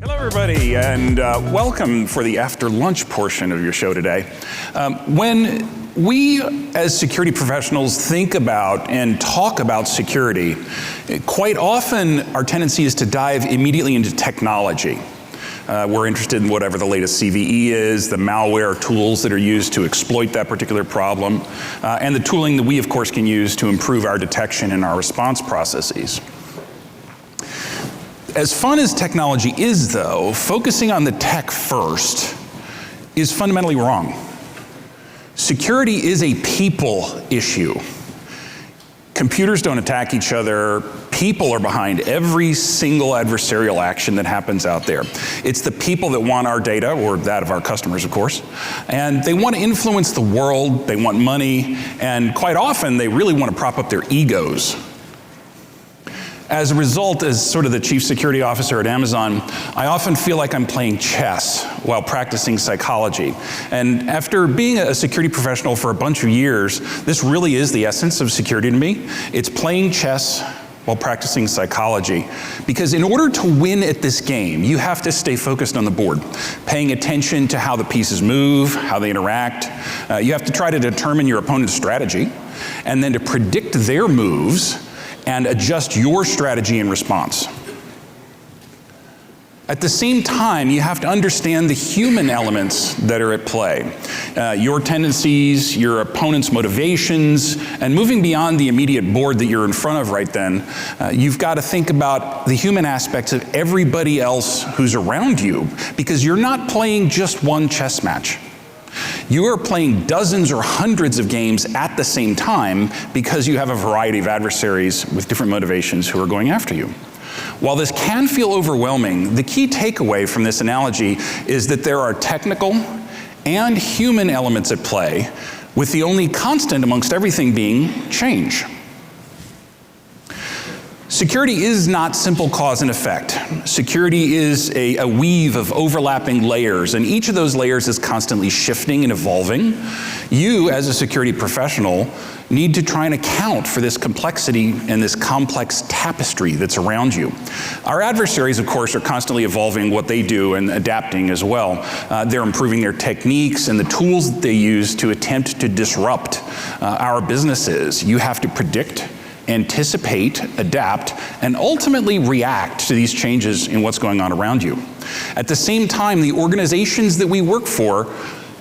Hello, everybody, and welcome for the after lunch portion of your show today. When we, as security professionals, think about and talk about security, quite often our tendency is to dive immediately into technology. We're interested in whatever the latest CVE is, the malware tools that are used to exploit that particular problem, and the tooling that we, of course, can use to improve our detection and our response processes. As fun as technology is, though, focusing on the tech first is fundamentally wrong. Security is a people issue. Computers don't attack each other. People are behind every single adversarial action that happens out there. It's the people that want our data, or that of our customers, of course, and they want to influence the world, they want money, and quite often they really want to prop up their egos. As a result, as sort of the chief security officer at Amazon, I often feel like I'm playing chess while practicing psychology. And after being a security professional for a bunch of years, this really is the essence of security to me. It's playing chess while practicing psychology. Because in order to win at this game, you have to stay focused on the board, paying attention to how the pieces move, how they interact. You have to try to determine your opponent's strategy, and then to predict their moves and adjust your strategy in response. At the same time, you have to understand the human elements that are at play. Your tendencies, your opponent's motivations, and moving beyond the immediate board that you're in front of right then, you've got to think about the human aspects of everybody else who's around you, because you're not playing just one chess match. You are playing dozens or hundreds of games at the same time because you have a variety of adversaries with different motivations who are going after you. While this can feel overwhelming, the key takeaway from this analogy is that there are technical and human elements at play, with the only constant amongst everything being change. Security is not simple cause and effect. Security is a weave of overlapping layers, and each of those layers is constantly shifting and evolving. You, as a security professional, need to try and account for this complexity and this complex tapestry that's around you. Our adversaries, of course, are constantly evolving what they do and adapting as well. They're improving their techniques and the tools that they use to attempt to disrupt our businesses. You have to predict, anticipate, adapt, and ultimately react to these changes in what's going on around you. At the same time, the organizations that we work for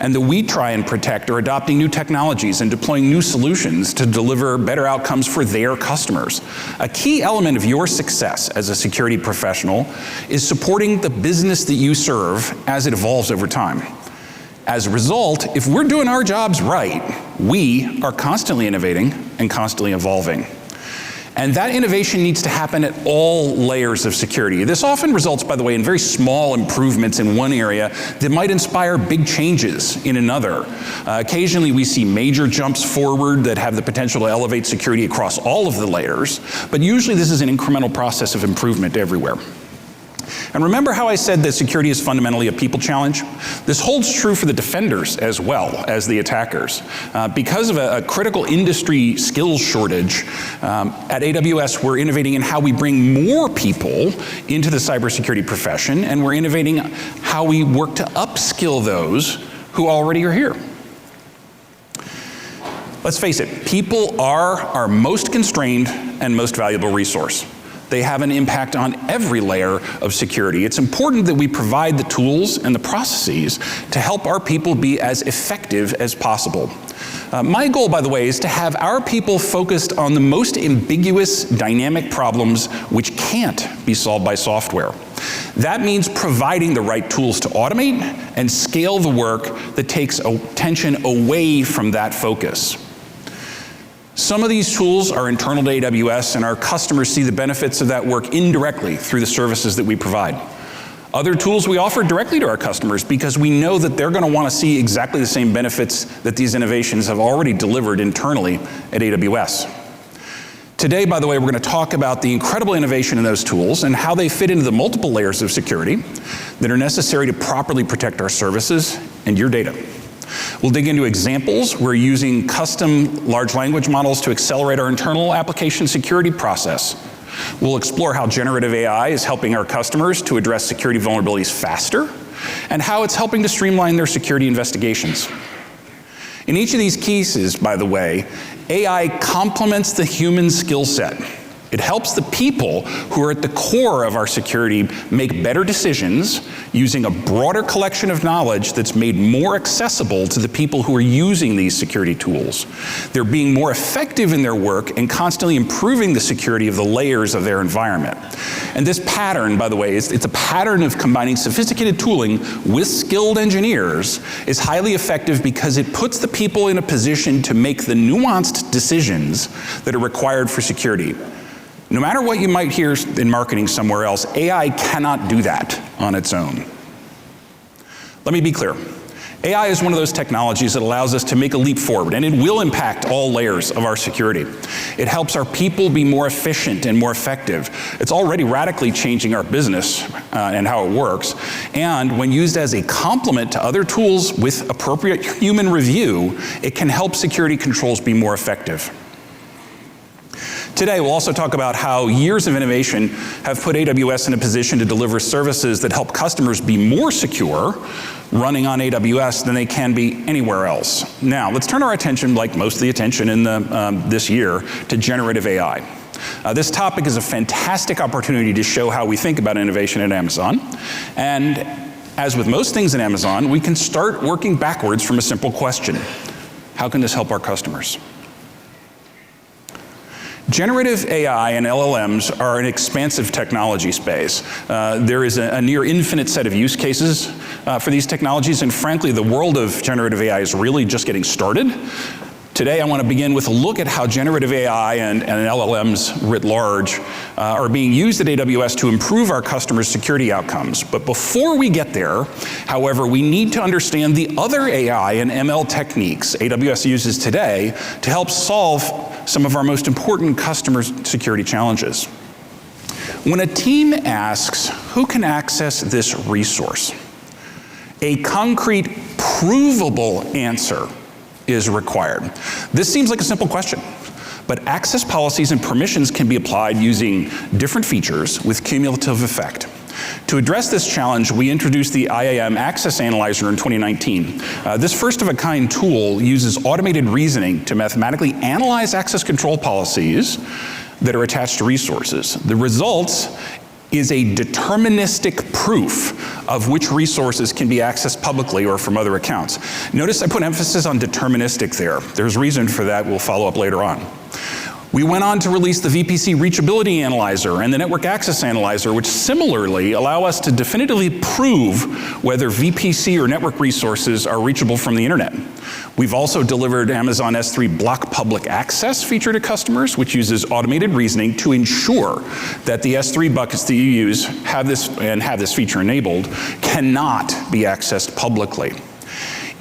and that we try and protect are adopting new technologies and deploying new solutions to deliver better outcomes for their customers. A key element of your success as a security professional is supporting the business that you serve as it evolves over time. As a result, if we're doing our jobs right, we are constantly innovating and constantly evolving. And that innovation needs to happen at all layers of security. This often results, by the way, in very small improvements in one area that might inspire big changes in another. Occasionally we see major jumps forward that have the potential to elevate security across all of the layers, but usually this is an incremental process of improvement everywhere. And remember how I said that security is fundamentally a people challenge? This holds true for the defenders as well as the attackers. Because of a critical industry skills shortage, at AWS we're innovating in how we bring more people into the cybersecurity profession, and we're innovating how we work to upskill those who already are here. Let's face it, people are our most constrained and most valuable resource. They have an impact on every layer of security. It's important that we provide the tools and the processes to help our people be as effective as possible. My goal, by the way, is to have our people focused on the most ambiguous dynamic problems which can't be solved by software. That means providing the right tools to automate and scale the work that takes attention away from that focus. Some of these tools are internal to AWS, and our customers see the benefits of that work indirectly through the services that we provide. Other tools we offer directly to our customers because we know that they're going to want to see exactly the same benefits that these innovations have already delivered internally at AWS. Today, by the way, we're going to talk about the incredible innovation in those tools and how they fit into the multiple layers of security that are necessary to properly protect our services and your data. We'll dig into examples. We're using custom large language models to accelerate our internal application security process. We'll explore how generative AI is helping our customers to address security vulnerabilities faster, and how it's helping to streamline their security investigations. In each of these cases, by the way, AI complements the human skill set. It helps the people who are at the core of our security make better decisions using a broader collection of knowledge that's made more accessible to the people who are using these security tools. They're being more effective in their work and constantly improving the security of the layers of their environment. And this pattern, by the way, it's a pattern of combining sophisticated tooling with skilled engineers is highly effective because it puts the people in a position to make the nuanced decisions that are required for security. No matter what you might hear in marketing somewhere else, AI cannot do that on its own. Let me be clear. AI is one of those technologies that allows us to make a leap forward, and it will impact all layers of our security. It helps our people be more efficient and more effective. It's already radically changing our business and how it works. And when used as a complement to other tools with appropriate human review, it can help security controls be more effective. Today, we'll also talk about how years of innovation have put AWS in a position to deliver services that help customers be more secure running on AWS than they can be anywhere else. Now, let's turn our attention, like most of the attention in this year, to generative AI. This topic is a fantastic opportunity to show how we think about innovation at Amazon. And as with most things at Amazon, we can start working backwards from a simple question. How can this help our customers? Generative AI and LLMs are an expansive technology space. There is a near infinite set of use cases for these technologies, and frankly, the world of generative AI is really just getting started. Today, I want to begin with a look at how generative AI and LLMs writ large are being used at AWS to improve our customers' security outcomes. But before we get there, however, we need to understand the other AI and ML techniques AWS uses today to help solve some of our most important customer security challenges. When a team asks, who can access this resource? A concrete, provable answer is required. This seems like a simple question, but access policies and permissions can be applied using different features with cumulative effect. To address this challenge, we introduced the IAM Access Analyzer in 2019. This first-of-a-kind tool uses automated reasoning to mathematically analyze access control policies that are attached to resources. The result is a deterministic proof of which resources can be accessed publicly or from other accounts. Notice I put emphasis on deterministic there. There's reason for that. We'll follow up later on. We went on to release the VPC Reachability Analyzer and the Network Access Analyzer, which similarly allow us to definitively prove whether VPC or network resources are reachable from the internet. We've also delivered Amazon S3 Block Public Access feature to customers, which uses automated reasoning to ensure that the S3 buckets that you use have this feature enabled cannot be accessed publicly.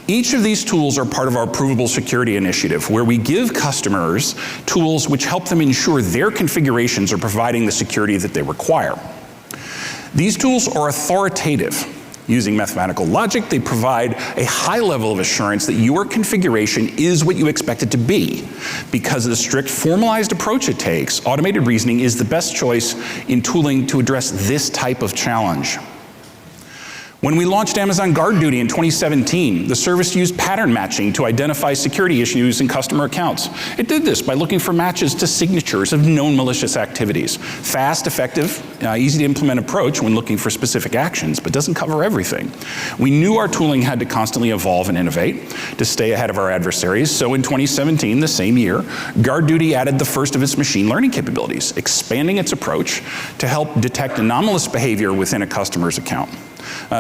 Each of these tools are part of our Provable Security initiative, where we give customers tools which help them ensure their configurations are providing the security that they require. These tools are authoritative. Using mathematical logic, they provide a high level of assurance that your configuration is what you expect it to be. Because of the strict formalized approach it takes, automated reasoning is the best choice in tooling to address this type of challenge. When we launched Amazon GuardDuty in 2017, the service used pattern matching to identify security issues in customer accounts. It did this by looking for matches to signatures of known malicious activities. Fast, effective, easy to implement approach when looking for specific actions, but doesn't cover everything. We knew our tooling had to constantly evolve and innovate to stay ahead of our adversaries, so in 2017, the same year, GuardDuty added the first of its machine learning capabilities, expanding its approach to help detect anomalous behavior within a customer's account.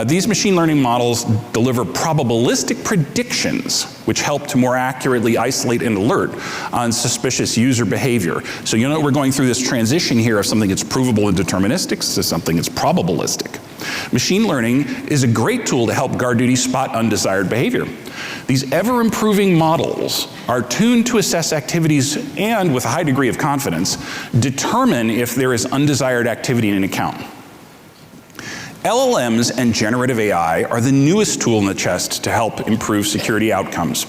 These machine learning models deliver probabilistic predictions which help to more accurately isolate and alert on suspicious user behavior. So you know we're going through this transition here of something that's provable and deterministic to something that's probabilistic. Machine learning is a great tool to help GuardDuty spot undesired behavior. These ever-improving models are tuned to assess activities and, with a high degree of confidence, determine if there is undesired activity in an account. LLMs and generative AI are the newest tool in the chest to help improve security outcomes.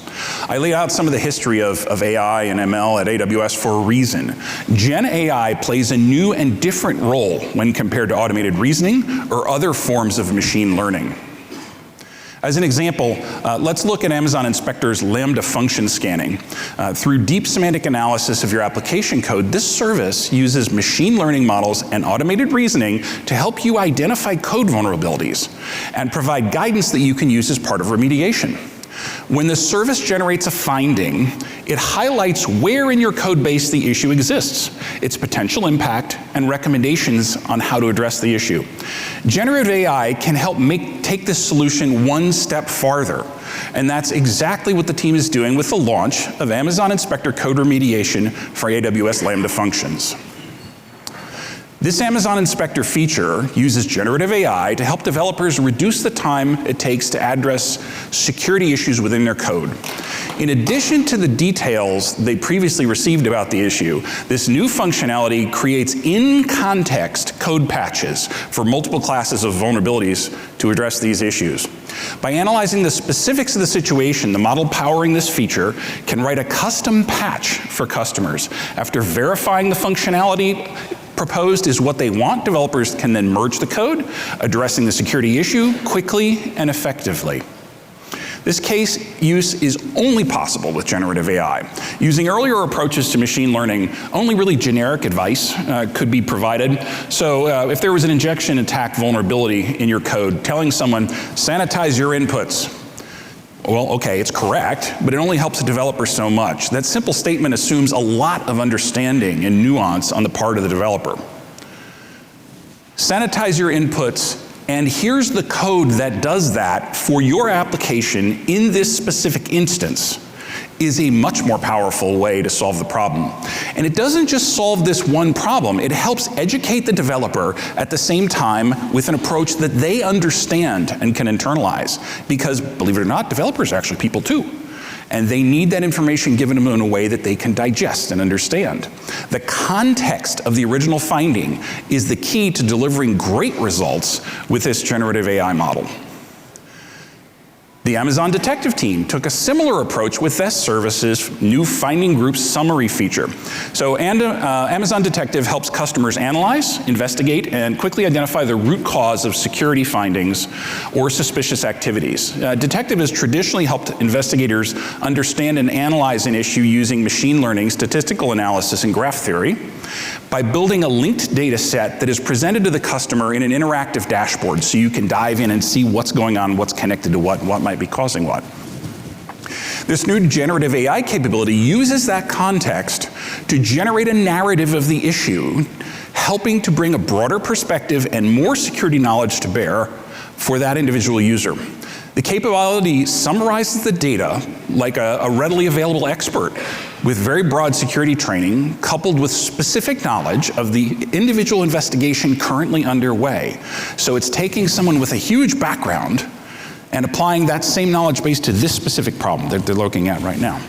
I laid out some of the history of AI and ML at AWS for a reason. Gen AI plays a new and different role when compared to automated reasoning or other forms of machine learning. As an example, let's look at Amazon Inspector's Lambda function scanning. Through deep semantic analysis of your application code, this service uses machine learning models and automated reasoning to help you identify code vulnerabilities and provide guidance that you can use as part of remediation. When the service generates a finding, it highlights where in your code base the issue exists, its potential impact, and recommendations on how to address the issue. Generative AI can help take this solution one step farther, and that's exactly what the team is doing with the launch of Amazon Inspector Code Remediation for AWS Lambda Functions. This Amazon Inspector feature uses generative AI to help developers reduce the time it takes to address security issues within their code. In addition to the details they previously received about the issue, this new functionality creates in-context code patches for multiple classes of vulnerabilities to address these issues. By analyzing the specifics of the situation, the model powering this feature can write a custom patch for customers. After verifying the functionality proposed is what they want, developers can then merge the code, addressing the security issue quickly and effectively. This case use is only possible with generative AI. Using earlier approaches to machine learning, only really generic advice could be provided. So if there was an injection attack vulnerability in your code, telling someone, sanitize your inputs, well, okay, it's correct, but it only helps a developer so much. That simple statement assumes a lot of understanding and nuance on the part of the developer. Sanitize your inputs, and here's the code that does that for your application in this specific instance, is a much more powerful way to solve the problem. And it doesn't just solve this one problem, it helps educate the developer at the same time with an approach that they understand and can internalize. Because, believe it or not, developers are actually people too. And they need that information given to them in a way that they can digest and understand. The context of the original finding is the key to delivering great results with this generative AI model. The Amazon Detective team took a similar approach with this service's new Finding Groups summary feature. So Amazon Detective helps customers analyze, investigate, and quickly identify the root cause of security findings or suspicious activities. Detective has traditionally helped investigators understand and analyze an issue using machine learning, statistical analysis, and graph theory by building a linked data set that is presented to the customer in an interactive dashboard so you can dive in and see what's going on, what's connected to what might be causing what. This new generative AI capability uses that context to generate a narrative of the issue, helping to bring a broader perspective and more security knowledge to bear for that individual user. The capability summarizes the data like a readily available expert with very broad security training coupled with specific knowledge of the individual investigation currently underway. So it's taking someone with a huge background and applying that same knowledge base to this specific problem that they're looking at right now.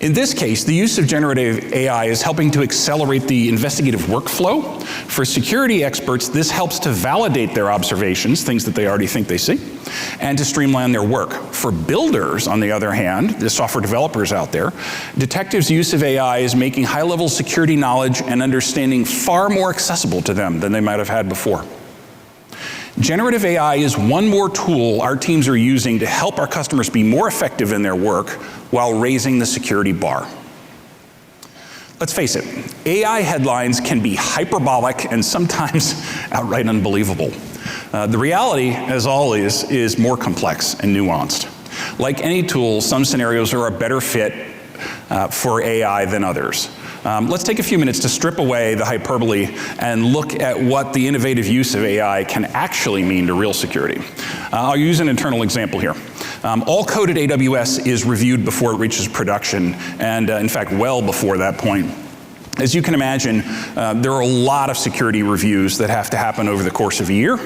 In this case, the use of generative AI is helping to accelerate the investigative workflow. For security experts, this helps to validate their observations, things that they already think they see, and to streamline their work. For builders, on the other hand, the software developers out there, Detective's use of AI is making high-level security knowledge and understanding far more accessible to them than they might have had before. Generative AI is one more tool our teams are using to help our customers be more effective in their work while raising the security bar. Let's face it, AI headlines can be hyperbolic and sometimes outright unbelievable. The reality, as always, is more complex and nuanced. Like any tool, some scenarios are a better fit for AI than others. Let's take a few minutes to strip away the hyperbole and look at what the innovative use of AI can actually mean to real security. I'll use an internal example here. All code at AWS is reviewed before it reaches production, and in fact, well before that point. As you can imagine, there are a lot of security reviews that have to happen over the course of a year,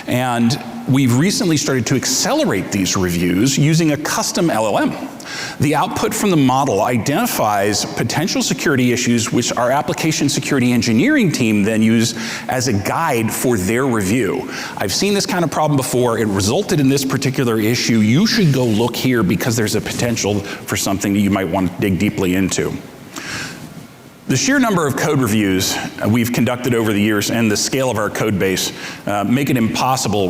and we've recently started to accelerate these reviews using a custom LLM. The output from the model identifies potential security issues which our application security engineering team then use as a guide for their review. I've seen this kind of problem before. It resulted in this particular issue. You should go look here because there's a potential for something that you might want to dig deeply into. The sheer number of code reviews we've conducted over the years and the scale of our code base make it possible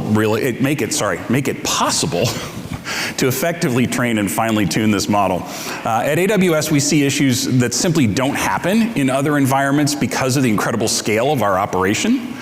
to effectively train and finely tune this model. At AWS, we see issues that simply don't happen in other environments because of the incredible scale of our operation.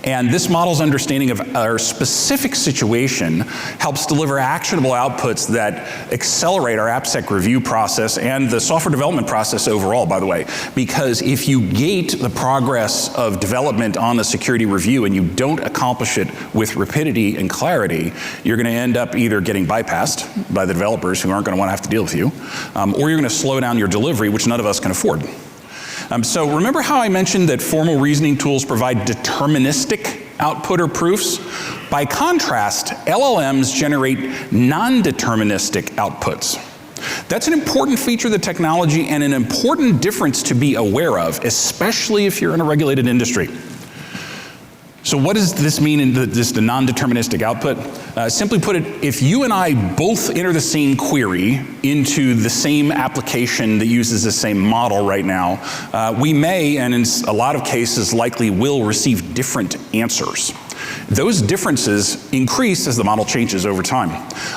And this model's understanding of our specific situation helps deliver actionable outputs that accelerate our AppSec review process and the software development process overall, by the way. Because if you gate the progress of development on the security review and you don't accomplish it with rapidity and clarity, you're going to end up either getting bypassed by the developers who aren't going to want to have to deal with you, or you're going to slow down your delivery, which none of us can afford. So remember how I mentioned that formal reasoning tools provide deterministic output or proofs? By contrast, LLMs generate non-deterministic outputs. That's an important feature of the technology and an important difference to be aware of, especially if you're in a regulated industry. So what does this mean in the non-deterministic output? Simply put it, if you and I both enter the same query into the same application that uses the same model right now, we may, and in a lot of cases likely will, receive different answers. Those differences increase as the model changes over time.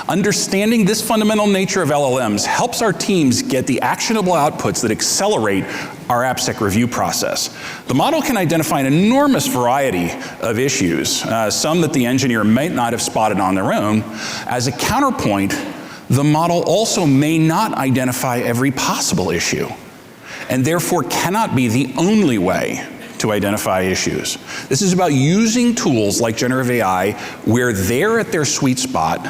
Understanding this fundamental nature of LLMs helps our teams get the actionable outputs that accelerate our AppSec review process. The model can identify an enormous variety of issues, some that the engineer might not have spotted on their own. As a counterpoint, the model also may not identify every possible issue, and therefore cannot be the only way to identify issues. This is about using tools like generative AI where they're at their sweet spot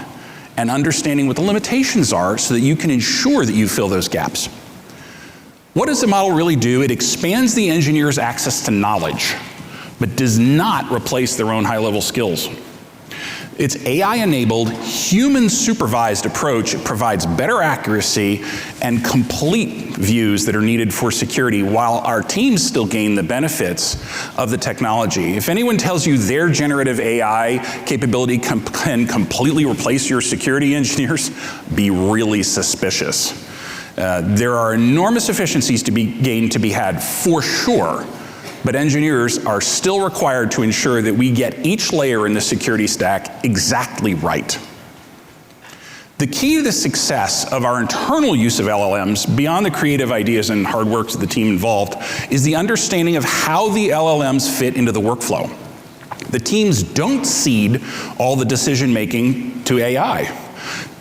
and understanding what the limitations are so that you can ensure that you fill those gaps. What does the model really do? It expands the engineer's access to knowledge, but does not replace their own high-level skills. Its AI-enabled, human-supervised approach provides better accuracy and complete views that are needed for security while our teams still gain the benefits of the technology. If anyone tells you their generative AI capability can completely replace your security engineers, be really suspicious. There are enormous efficiencies to be gained to be had for sure, but engineers are still required to ensure that we get each layer in the security stack exactly right. The key to the success of our internal use of LLMs, beyond the creative ideas and hard work of the team involved, is the understanding of how the LLMs fit into the workflow. The teams don't cede all the decision-making to AI.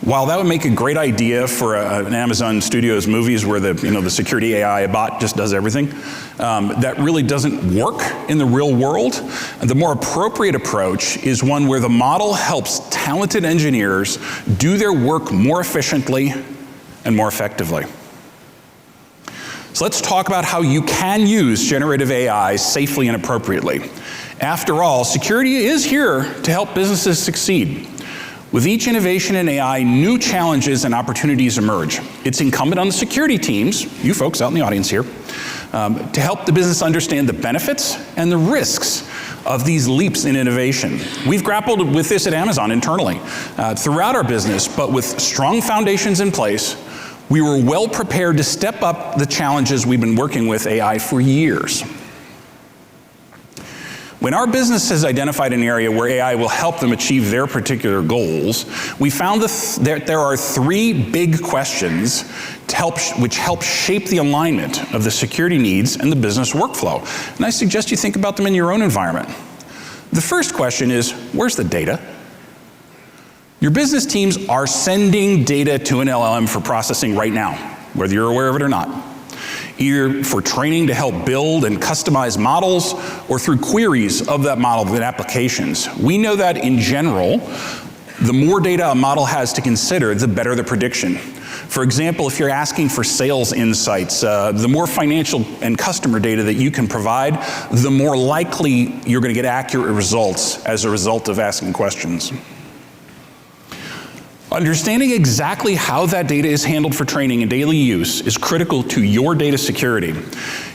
While that would make a great idea for an Amazon Studios movies where the security AI bot just does everything, that really doesn't work in the real world. The more appropriate approach is one where the model helps talented engineers do their work more efficiently and more effectively. So let's talk about how you can use generative AI safely and appropriately. After all, security is here to help businesses succeed. With each innovation in AI, new challenges and opportunities emerge. It's incumbent on the security teams, you folks out in the audience here, to help the business understand the benefits and the risks of these leaps in innovation. We've grappled with this at Amazon internally throughout our business, but with strong foundations in place, we were well prepared to step up the challenges we've been working with AI for years. When our business has identified an area where AI will help them achieve their particular goals, we found that there are three big questions which help shape the alignment of the security needs and the business workflow. And I suggest you think about them in your own environment. The first question is, where's the data? Your business teams are sending data to an LLM for processing right now, whether you're aware of it or not. Either for training to help build and customize models or through queries of that model with applications. We know that in general, the more data a model has to consider, the better the prediction. For example, if you're asking for sales insights, the more financial and customer data that you can provide, the more likely you're going to get accurate results as a result of asking questions. Understanding exactly how that data is handled for training and daily use is critical to your data security.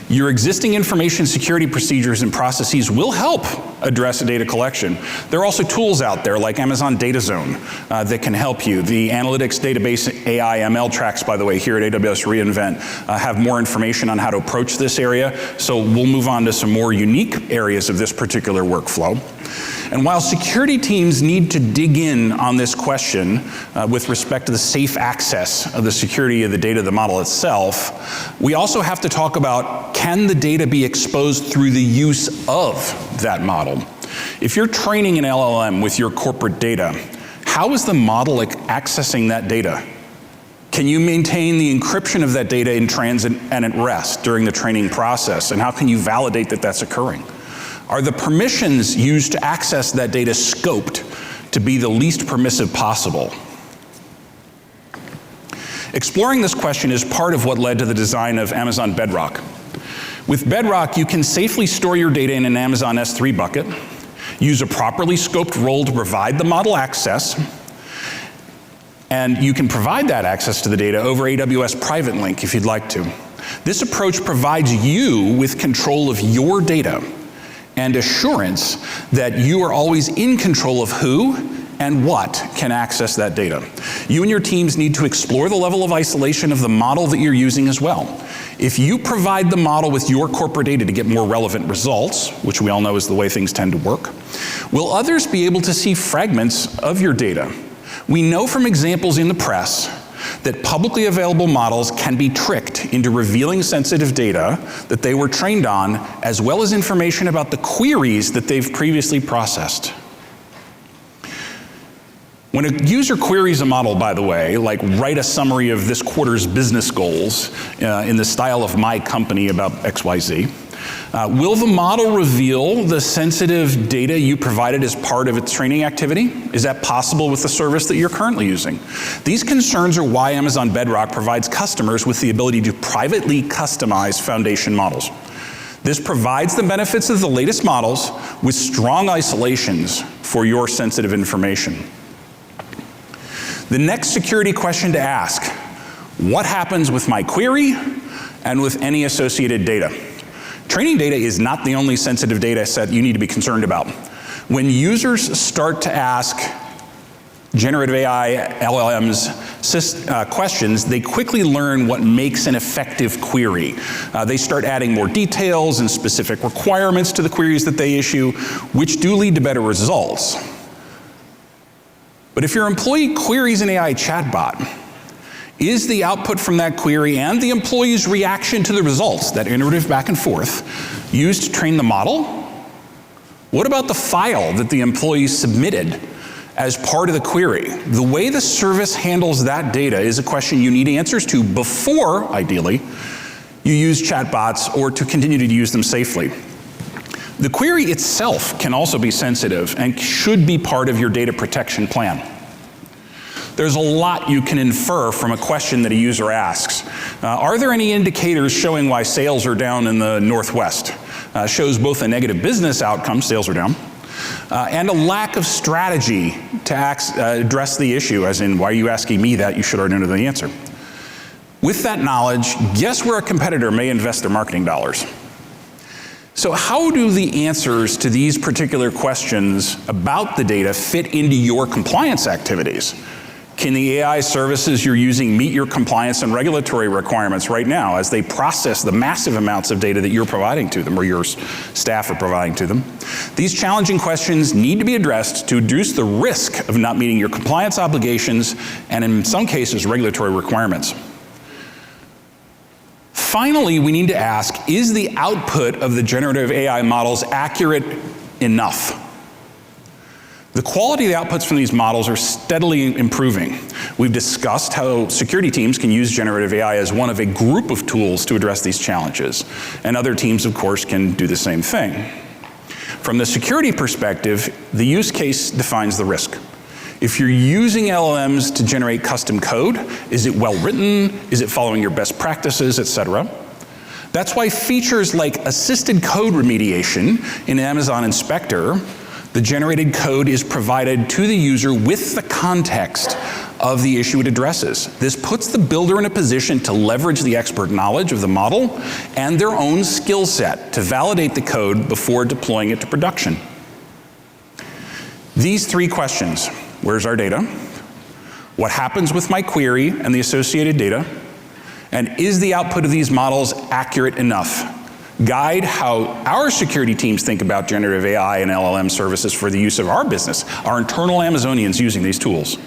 Your existing information security procedures and processes will help address data collection. There are also tools out there like Amazon Data Zone that can help you. The analytics database AI ML tracks, by the way, here at AWS reInvent have more information on how to approach this area. So we'll move on to some more unique areas of this particular workflow. And while security teams need to dig in on this question with respect to the safe access of the security of the data of the model itself, we also have to talk about, can the data be exposed through the use of that model? If you're training an LLM with your corporate data, how is the model accessing that data? Can you maintain the encryption of that data in transit and at rest during the training process? And how can you validate that that's occurring? Are the permissions used to access that data scoped to be the least permissive possible? Exploring this question is part of what led to the design of Amazon Bedrock. With Bedrock, you can safely store your data in an Amazon S3 bucket, use a properly scoped role to provide the model access, and you can provide that access to the data over AWS Private Link if you'd like to. This approach provides you with control of your data and assurance that you are always in control of who and what can access that data. You and your teams need to explore the level of isolation of the model that you're using as well. If you provide the model with your corporate data to get more relevant results, which we all know is the way things tend to work, will others be able to see fragments of your data? We know from examples in the press that publicly available models can be tricked into revealing sensitive data that they were trained on, as well as information about the queries that they've previously processed. When a user queries a model, by the way, like write a summary of this quarter's business goals in the style of my company about XYZ, will the model reveal the sensitive data you provided as part of its training activity? Is that possible with the service that you're currently using? These concerns are why Amazon Bedrock provides customers with the ability to privately customize foundation models. This provides the benefits of the latest models with strong isolations for your sensitive information. The next security question to ask: what happens with my query and with any associated data? Training data is not the only sensitive data set you need to be concerned about. When users start to ask generative AI LLMs questions, they quickly learn what makes an effective query. They start adding more details and specific requirements to the queries that they issue, which do lead to better results. But if your employee queries an AI chatbot, is the output from that query and the employee's reaction to the results, that iterative back and forth, used to train the model? What about the file that the employee submitted as part of the query? The way the service handles that data is a question you need answers to before, ideally, you use chatbots or to continue to use them safely. The query itself can also be sensitive and should be part of your data protection plan. There's a lot you can infer from a question that a user asks. Are there any indicators showing why sales are down in the Northwest? Shows both a negative business outcome, sales are down, and a lack of strategy to address the issue, as in, why are you asking me that? You should already know the answer. With that knowledge, guess where a competitor may invest their marketing dollars? So how do the answers to these particular questions about the data fit into your compliance activities? Can the AI services you're using meet your compliance and regulatory requirements right now as they process the massive amounts of data that you're providing to them or your staff are providing to them? These challenging questions need to be addressed to reduce the risk of not meeting your compliance obligations and, in some cases, regulatory requirements. Finally, we need to ask, is the output of the generative AI models accurate enough? The quality of the outputs from these models are steadily improving. We've discussed how security teams can use generative AI as one of a group of tools to address these challenges. And other teams, of course, can do the same thing. From the security perspective, the use case defines the risk. If you're using LLMs to generate custom code, is it well written? Is it following your best practices, etc.? That's why features like assisted code remediation in Amazon Inspector, the generated code is provided to the user with the context of the issue it addresses. This puts the builder in a position to leverage the expert knowledge of the model and their own skill set to validate the code before deploying it to production. These three questions: where's our data? What happens with my query and the associated data? And is the output of these models accurate enough? Guide how our security teams think about generative AI and LLM services for the use of our business, our internal Amazonians using these tools.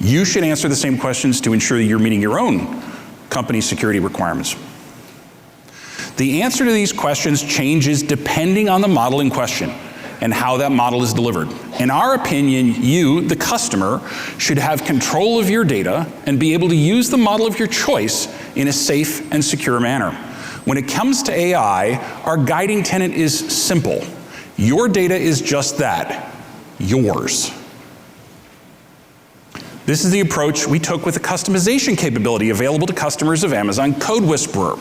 You should answer the same questions to ensure that you're meeting your own company's security requirements. The answer to these questions changes depending on the model in question and how that model is delivered. In our opinion, you, the customer, should have control of your data and be able to use the model of your choice in a safe and secure manner. When it comes to AI, our guiding tenet is simple. Your data is just that, yours. This is the approach we took with the customization capability available to customers of Amazon Code Whisperer.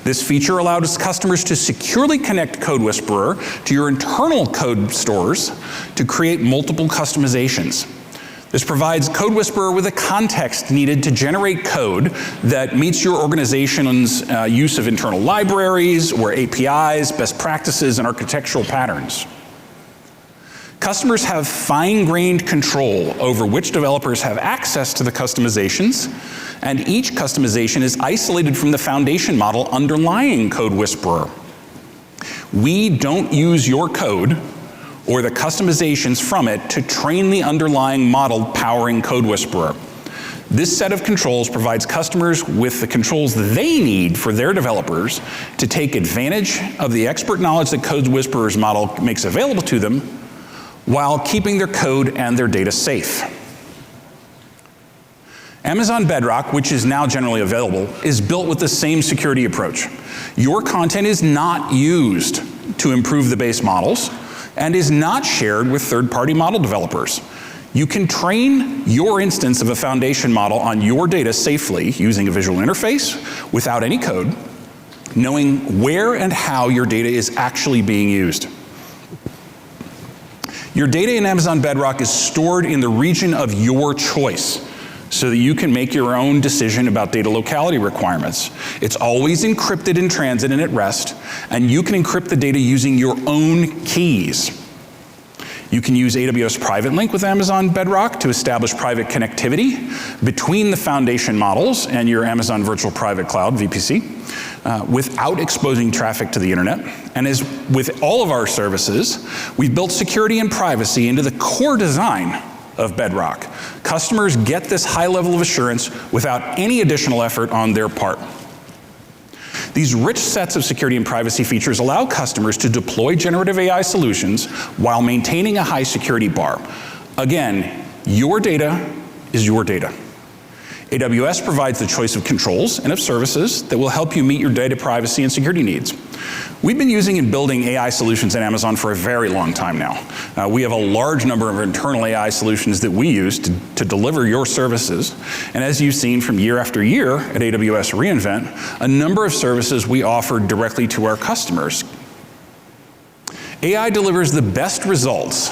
This feature allowed its customers to securely connect Code Whisperer to your internal code stores to create multiple customizations. This provides Code Whisperer with the context needed to generate code that meets your organization's use of internal libraries or APIs, best practices, and architectural patterns. Customers have fine-grained control over which developers have access to the customizations, and each customization is isolated from the foundation model underlying Code Whisperer. We don't use your code or the customizations from it to train the underlying model powering Code Whisperer. This set of controls provides customers with the controls they need for their developers to take advantage of the expert knowledge that Code Whisperer's model makes available to them while keeping their code and their data safe. Amazon Bedrock, which is now generally available, is built with the same security approach. Your content is not used to improve the base models and is not shared with third-party model developers. You can train your instance of a foundation model on your data safely using a visual interface without any code, knowing where and how your data is actually being used. Your data in Amazon Bedrock is stored in the region of your choice so that you can make your own decision about data locality requirements. It's always encrypted in transit and at rest, and you can encrypt the data using your own keys. You can use AWS Private Link with Amazon Bedrock to establish private connectivity between the foundation models and your Amazon Virtual Private Cloud, VPC, without exposing traffic to the internet. And as with all of our services, we've built security and privacy into the core design of Bedrock. Customers get this high level of assurance without any additional effort on their part. These rich sets of security and privacy features allow customers to deploy generative AI solutions while maintaining a high security bar. Again, your data is your data. AWS provides the choice of controls and of services that will help you meet your data privacy and security needs. We've been using and building AI solutions at Amazon for a very long time now. We have a large number of internal AI solutions that we use to deliver your services. And as you've seen from year after year at AWS reInvent, a number of services we offer directly to our customers. AI delivers the best results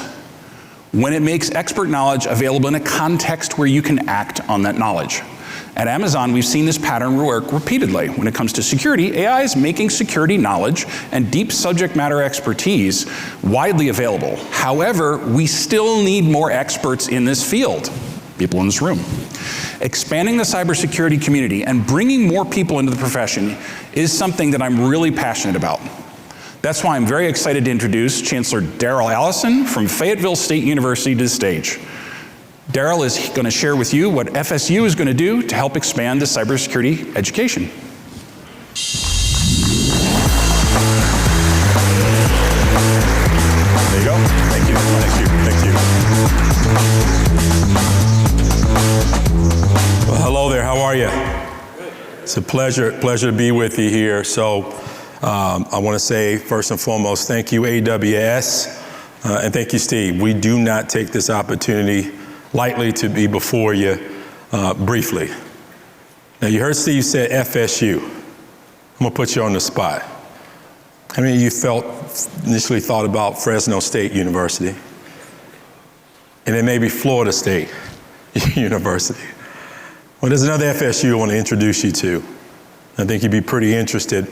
when it makes expert knowledge available in a context where you can act on that knowledge. At Amazon, we've seen this pattern work repeatedly. When it comes to security, AI is making security knowledge and deep subject matter expertise widely available. However, we still need more experts in this field, people in this room. Expanding the cybersecurity community and bringing more people into the profession is something that I'm really passionate about. That's why I'm very excited to introduce Chancellor Darrell Allison from Fayetteville State University to the stage. Darrell is going to share with you what FSU is going to do to help expand the cybersecurity education. There you go. Thank you. Thank you. Thank you. Well, hello there. How are you? It's a pleasure to be with you here. So I want to say first and foremost, thank you AWS and thank you Steve. We do not take this opportunity lightly to be before you briefly. Now you heard Steve say FSU. I'm gonna put you on the spot. How many of you initially thought about Fresno State University? And then maybe Florida State. University. Well, there's another FSU I want to introduce you to. I think you'd be pretty interested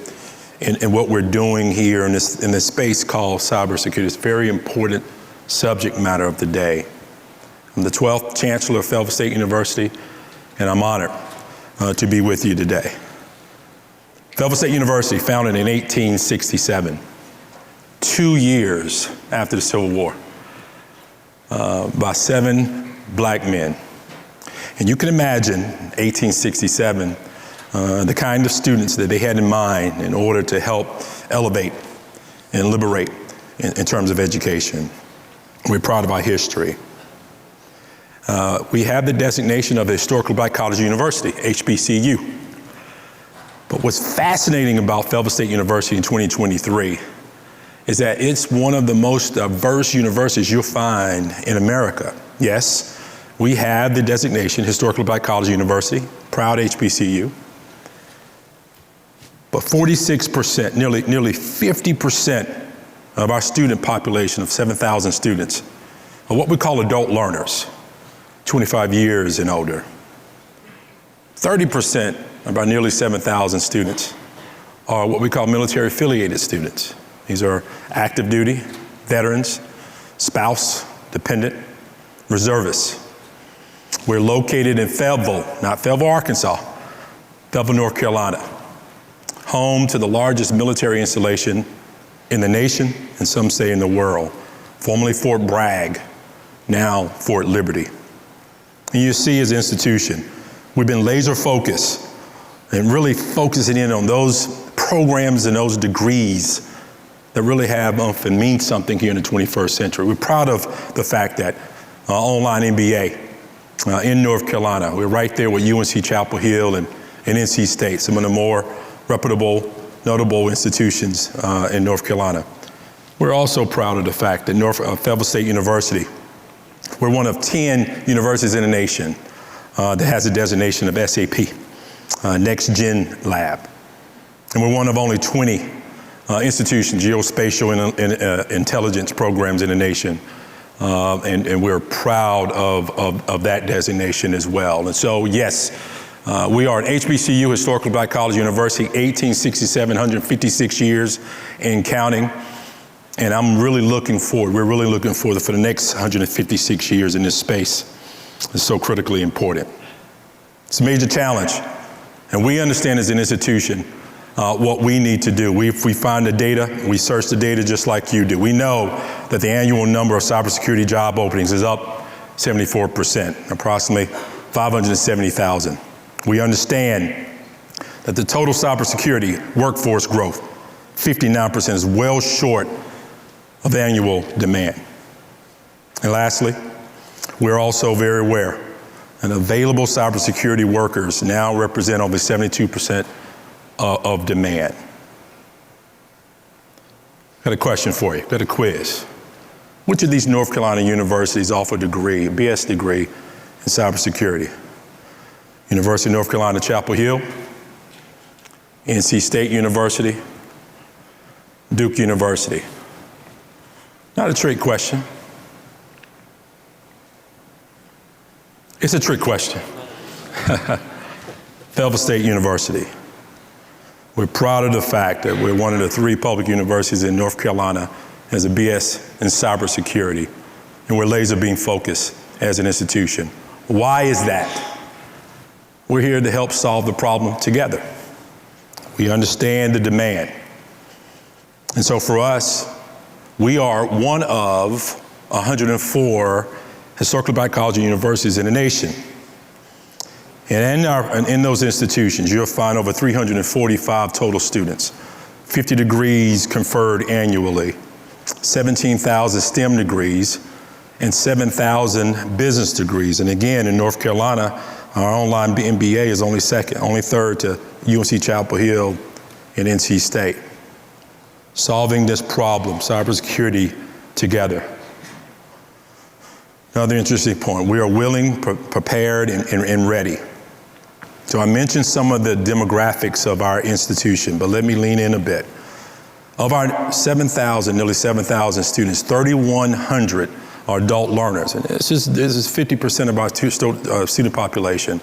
in what we're doing here in this space called cybersecurity. It's a very important subject matter of the day. I'm the 12th Chancellor of Fayetteville State University, and I'm honored to be with you today. Fayetteville State University, founded in 1867, 2 years after the Civil War, by 7 black men. And you can imagine 1867, the kind of students that they had in mind in order to help elevate and liberate in terms of education. We're proud of our history. We have the designation of a historically black college university, HBCU. But what's fascinating about Fayetteville State University in 2023 is that it's one of the most diverse universities you'll find in America. Yes, we have the designation historically black college university, proud HBCU. But 46%, nearly 50% of our student population of 7,000 students are what we call adult learners, 25 years and older. 30% of our nearly 7,000 students are what we call military affiliated students. These are active duty, veterans, spouse, dependent, reservists. We're located in Fayetteville, not Fayetteville, Arkansas, Fayetteville, North Carolina, home to the largest military installation in the nation, and some say in the world, formerly Fort Bragg, now Fort Liberty. And you see as an institution, we've been laser focused and really focusing in on those programs and those degrees that really have and mean something here in the 21st century. We're proud of the fact that online MBA in North Carolina, we're right there with UNC Chapel Hill and NC State, some of the more reputable, notable institutions in North Carolina. We're also proud of the fact that Fayetteville State University, we're one of 10 universities in the nation that has a designation of SAP, Next Gen Lab. And we're one of only 20 institutions, geospatial and intelligence programs in the nation. And we're proud of that designation as well. And so, yes, we are an HBCU, historically black college university, 1867, 156 years and counting. And I'm really looking forward, we're really looking forward for the next 156 years in this space. It's so critically important. It's a major challenge. And we understand as an institution what we need to do. We find the data, we search the data just like you do. We know that the annual number of cybersecurity job openings is up 74%, approximately 570,000. We understand that the total cybersecurity workforce growth, 59%, is well short of annual demand. And lastly, we're also very aware that available cybersecurity workers now represent over 72% of demand. Got a question for you, got a quiz. Which of these North Carolina universities offer a degree, a BS degree in cybersecurity? University of North Carolina, Chapel Hill, NC State University, Duke University. Not a trick question. It's a trick question. Fayetteville State University. We're proud of the fact that we're one of the 3 public universities in North Carolina as a BS in cybersecurity, and we're laser beam focused as an institution. Why is that? We're here to help solve the problem together. We understand the demand. And so for us, we are one of 104 historically black college and universities in the nation. And in those institutions, you'll find over 345 total students, 50 degrees conferred annually, 17,000 STEM degrees, and 7,000 business degrees. And again, in North Carolina, our online MBA is only third to UNC Chapel Hill and NC State. Solving this problem, cybersecurity, together. Another interesting point, we are willing, prepared, and ready. So I mentioned some of the demographics of our institution, but let me lean in a bit. Of our 7,000, nearly 7,000 students, 3,100 are adult learners. And this is 50% of our student population.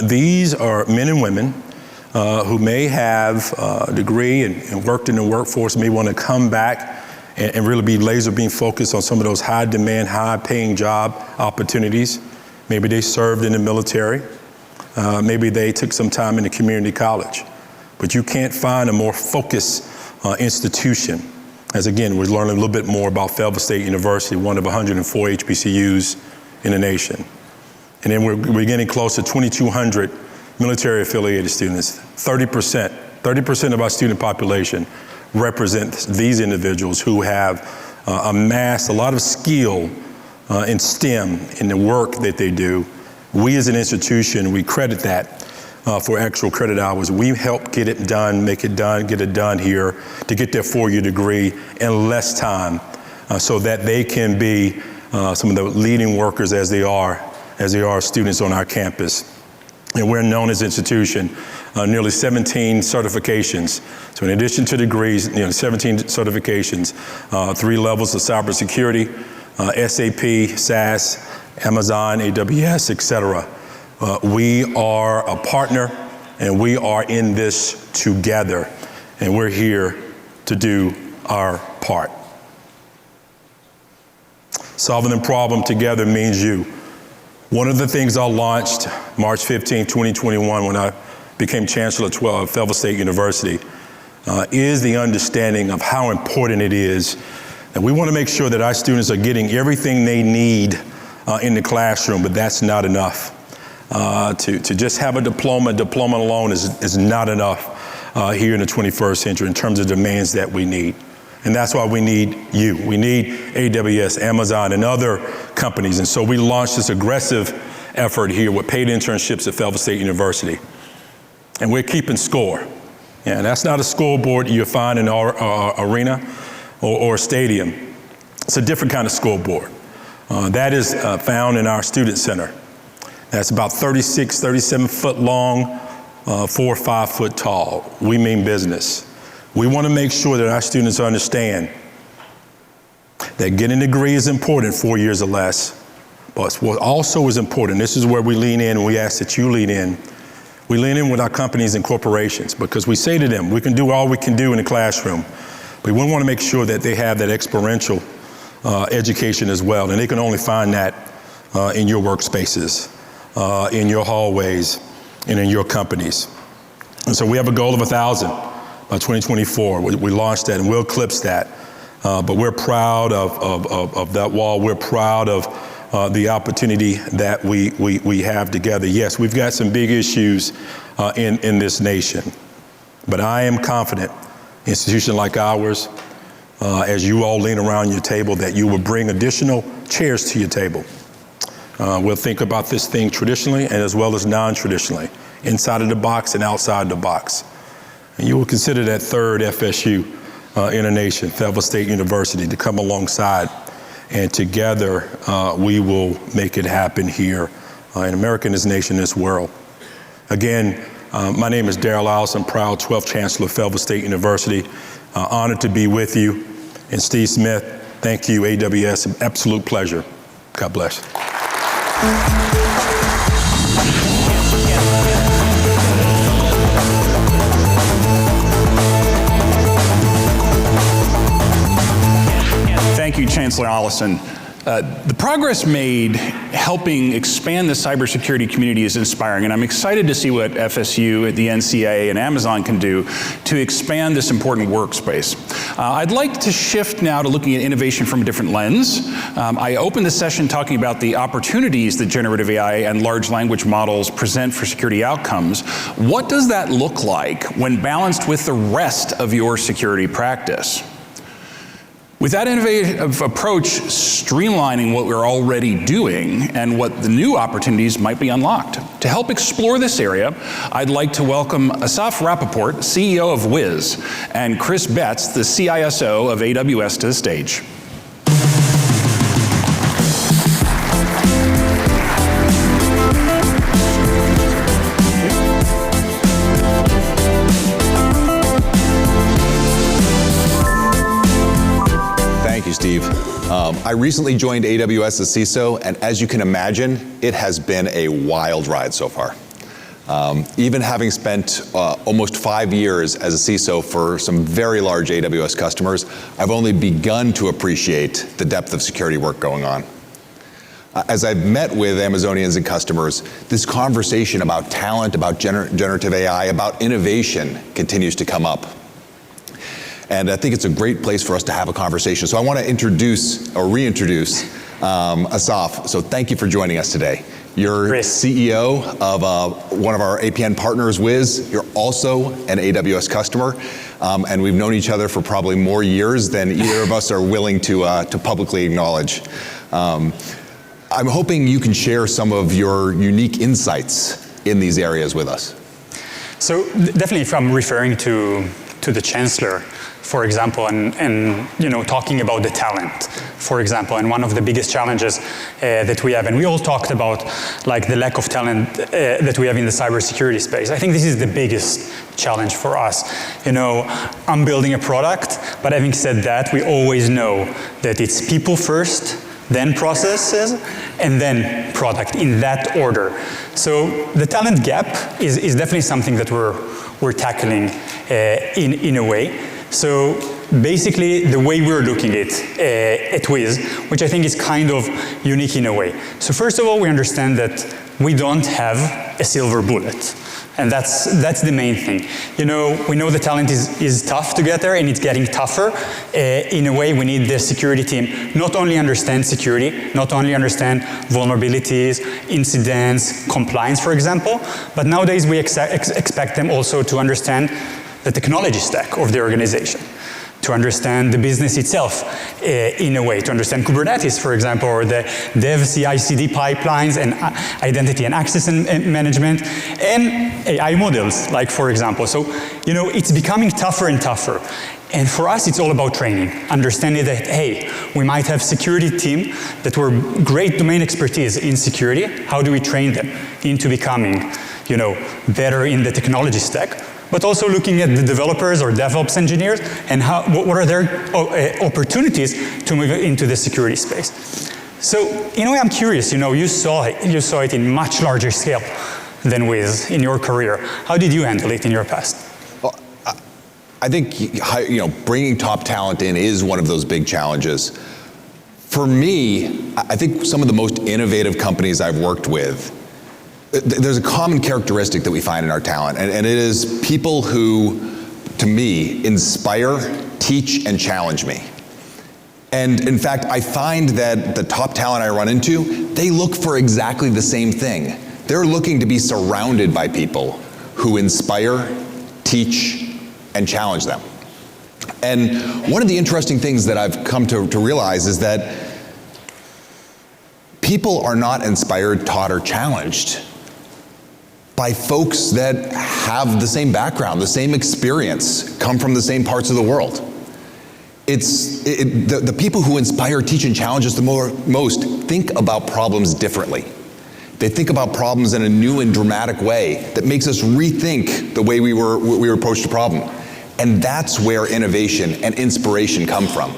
These are men and women who may have a degree and worked in the workforce, may want to come back and really be laser beam focused on some of those high demand, high paying job opportunities. Maybe they served in the military. Maybe they took some time in a community college. But you can't find a more focused institution. As again, we're learning a little bit more about Fayetteville State University, one of 104 HBCUs in the nation. And then we're getting close to 2,200 military affiliated students. 30% of our student population represent these individuals who have amassed a lot of skill in STEM, in the work that they do. We as an institution, we credit that for actual credit hours. We help get it done, make it done, get it done here to get their 4-year degree in less time so that they can be some of the leading workers as they are students on our campus. And we're known as an institution, nearly 17 certifications. So in addition to degrees, 17 certifications, 3 levels of cybersecurity, SAP, SaaS, Amazon, AWS, et cetera. We are a partner and we are in this together, and we're here to do our part. Solving the problem together means you. One of the things I launched March 15, 2021, when I became Chancellor of Fayetteville State University, is the understanding of how important it is. And we want to make sure that our students are getting everything they need in the classroom, but that's not enough. To just have a diploma alone is not enough here in the 21st century in terms of demands that we need. And that's why we need you. We need AWS, Amazon, and other companies. And so we launched this aggressive effort here with paid internships at Fayetteville State University. And we're keeping score. And that's not a scoreboard you'll find in our arena or stadium. It's a different kind of scoreboard. That is found in our student center. That's about 36, 37 foot long, 4 or 5 foot tall. We mean business. We want to make sure that our students understand that getting a degree is important, 4 years or less. But what also is important, this is where we lean in, and we ask that you lean in. We lean in with our companies and corporations because we say to them, we can do all we can do in the classroom. But we want to make sure that they have that experiential education as well. And they can only find that in your workspaces, in your hallways, and in your companies. And so we have a goal of 1,000 by 2024. We launched that and we'll eclipse that. But we're proud of that wall. We're proud of the opportunity that we have together. Yes, we've got some big issues in this nation. But I am confident, an institution like ours, as you all lean around your table, that you will bring additional chairs to your table. We'll think about this thing traditionally and as well as non-traditionally, inside of the box and outside the box. And you will consider that third FSU in a nation, Fayetteville State University, to come alongside. And together, we will make it happen here in America, in this nation, in this world. Again, my name is Darrell Allison, proud 12th Chancellor of Fayetteville State University. Honored to be with you. And Steve Smith, thank you, AWS, an absolute pleasure. God bless. Thank you, Chancellor Allison. The progress made helping expand the cybersecurity community is inspiring, and I'm excited to see what FSU, the NCAA, and Amazon can do to expand this important workspace. I'd like to shift now to looking at innovation from a different lens. I opened the session talking about the opportunities that generative AI and large language models present for security outcomes. What does that look like when balanced with the rest of your security practice? With that innovative approach, streamlining what we're already doing and what the new opportunities might be unlocked. To help explore this area, I'd like to welcome Asaf Rappaport, CEO of Wiz, and Chris Betts, the CISO of AWS, to the stage. Thank you, Steve. I recently joined AWS as CISO, and as you can imagine, it has been a wild ride so far. Even having spent almost 5 years as a CISO for some very large AWS customers, I've only begun to appreciate the depth of security work going on. As I've met with Amazonians and customers, this conversation about talent, about generative AI, about innovation continues to come up. And I think it's a great place for us to have a conversation. So I want to introduce, or reintroduce, Asaf. So thank you for joining us today. You're CEO of one of our APN partners, Wiz. You're also an AWS customer, and we've known each other for probably more years than either of us are willing to publicly acknowledge. I'm hoping you can share some of your unique insights in these areas with us. So definitely, if I'm referring to the chancellor, for example, and you know, talking about the talent, for example, and one of the biggest challenges that we have, and we all talked about like the lack of talent that we have in the cybersecurity space. I think this is the biggest challenge for us. You know, I'm building a product, but having said that, we always know that it's people first, then processes, and then product, in that order. So the talent gap is definitely something that we're tackling in a way. So basically, the way we're looking at Wiz, which I think is kind of unique in a way. So first of all, we understand that we don't have a silver bullet. And that's the main thing. You know, we know the talent is tough to get there, and it's getting tougher. In a way, we need the security team not only understand security, not only understand vulnerabilities, incidents, compliance, for example, but nowadays we expect them also to understand the technology stack of the organization, to understand the business itself in a way, to understand Kubernetes, for example, or the dev CI/CD pipelines and identity and access management, and AI models, like for example. So, you know, it's becoming tougher and tougher. And for us, it's all about training, understanding that, hey, we might have security team that were great domain expertise in security. How do we train them into becoming, you know, better in the technology stack? But also looking at the developers or DevOps engineers and what are their opportunities to move into the security space. So in a way, I'm curious. You know, you saw it in much larger scale than Wiz in your career. How did you handle it in your past? Well, I think bringing top talent in is one of those big challenges. For me, I think some of the most innovative companies I've worked with, there's a common characteristic that we find in our talent, and it is people who, to me, inspire, teach, and challenge me. And in fact, I find that the top talent I run into, they look for exactly the same thing. They're looking to be surrounded by people who inspire, teach, and challenge them. And one of the interesting things that I've come to realize is that people are not inspired, taught, or challenged by folks that have the same background, the same experience, come from the same parts of the world. The people who inspire, teach, and challenge us the most think about problems differently. They think about problems in a new and dramatic way that makes us rethink the way we approach the problem. And that's where innovation and inspiration come from.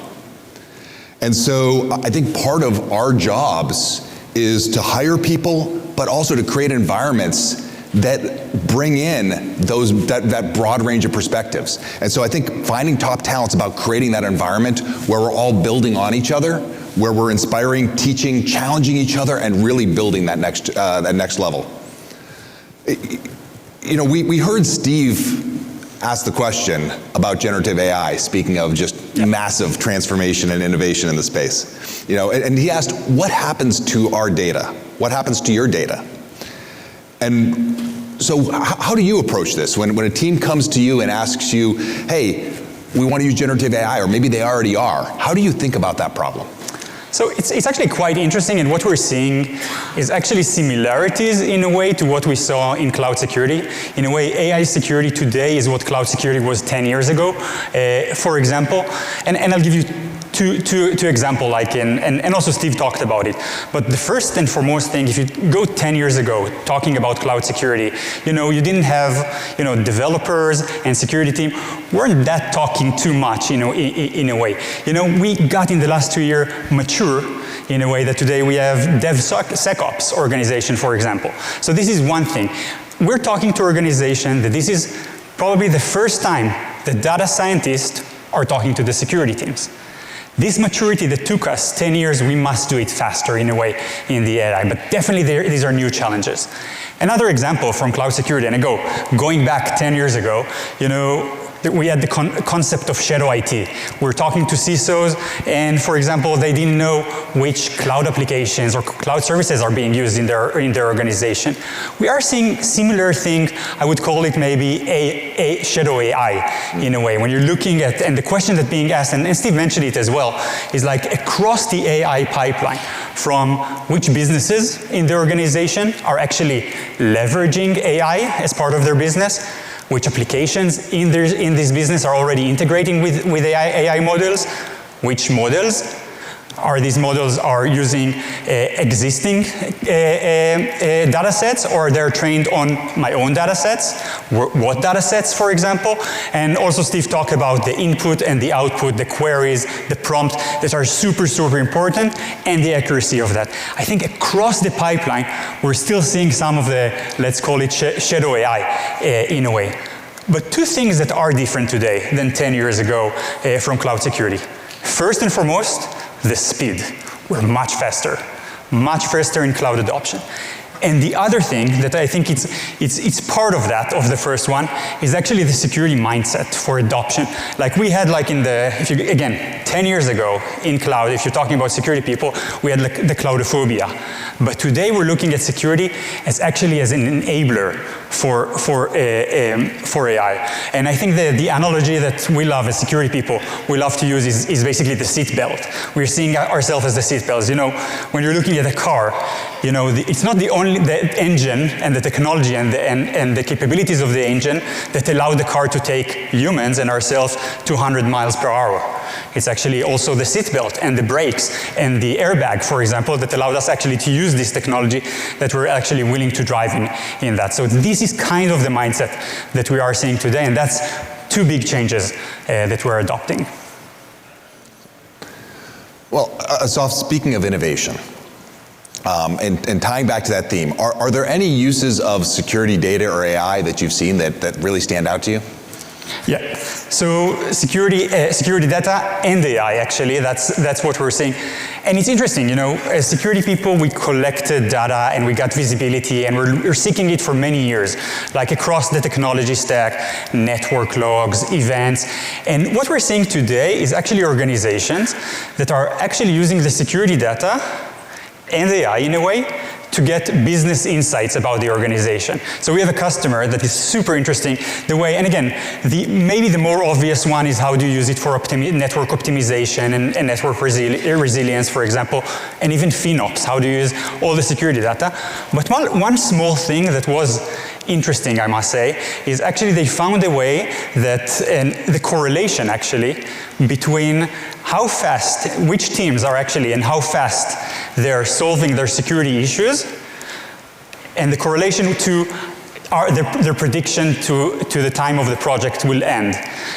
And so I think part of our jobs is to hire people, but also to create environments that bring in that broad range of perspectives. And so I think finding top talent's about creating that environment where we're all building on each other, where we're inspiring, teaching, challenging each other, and really building that next level. You know, we heard Steve ask the question about generative AI, speaking of just massive transformation and innovation in the space. You know, and he asked, what happens to our data? What happens to your data? And so how do you approach this? When a team comes to you and asks you, hey, we want to use generative AI, or maybe they already are, how do you think about that problem? So it's actually quite interesting, and what we're seeing is actually similarities in a way to what we saw in cloud security. In a way, AI security today is what cloud security was 10 years ago, for example. And I'll give you two example, and also Steve talked about it. But the first and foremost thing, if you go 10 years ago, talking about cloud security, you didn't have, developers and security team weren't that talking too much, in a way. We got in the last 2 years mature in a way that today we have DevSecOps organization, for example. So this is one thing. We're talking to organization that this is probably the first time the data scientists are talking to the security teams. This maturity that took us 10 years, we must do it faster in a way in the AI, but definitely these are new challenges. Another example from cloud security, and going back 10 years ago, we had the concept of shadow IT. We're talking to CISOs, and for example, they didn't know which cloud applications or cloud services are being used in their organization. We are seeing similar thing. I would call it maybe a shadow AI in a way. When you're looking at, and the question that's being asked, and Steve mentioned it as well, is like across the AI pipeline, from which businesses in the organization are actually leveraging AI as part of their business, which applications in this business are already integrating with AI models, which models are these models are using existing data sets, or they're trained on my own data sets, what data sets, for example. And also Steve talked about the input and the output, the queries, the prompt that are super, super important, and the accuracy of that. I think across the pipeline, we're still seeing some of the, let's call it shadow AI in a way. But two things that are different today than 10 years ago from cloud security. First and foremost, the speed. We're much faster in cloud adoption. And the other thing that I think it's part of that, of the first one, is actually the security mindset for adoption. Like we had again, 10 years ago in cloud, if you're talking about security people, we had the cloudophobia. But today we're looking at security as actually as an enabler for AI. And I think the analogy that we love as security people, we love to use is basically the seat belt. We're seeing ourselves as the seat belts. When you're looking at a car, it's not the engine and the technology and the capabilities of the engine that allow the car to take humans and ourselves 200 miles per hour. It's actually also the seatbelt and the brakes and the airbag, for example, that allowed us actually to use this technology that we're actually willing to drive in that. So this is kind of the mindset that we are seeing today, and that's two big changes that we're adopting. Well, Asaf, speaking of innovation, and tying back to that theme, are there any uses of security data or AI that you've seen that really stand out to you? Yeah, so security data and AI, actually, that's what we're seeing. And it's interesting, as security people, we collected data and we got visibility, and we're seeking it for many years, like across the technology stack, network logs, events. And what we're seeing today is actually organizations that are actually using the security data and AI in a way to get business insights about the organization. So we have a customer that is super interesting the way, and again, maybe the more obvious one is how do you use it for network optimization and network resilience, for example, and even FinOps, how do you use all the security data. But one small thing that was interesting, I must say, is actually they found a way that, and the correlation actually, between how fast, which teams are actually, and how fast they're solving their security issues, and the correlation to their prediction to the time of the project will end.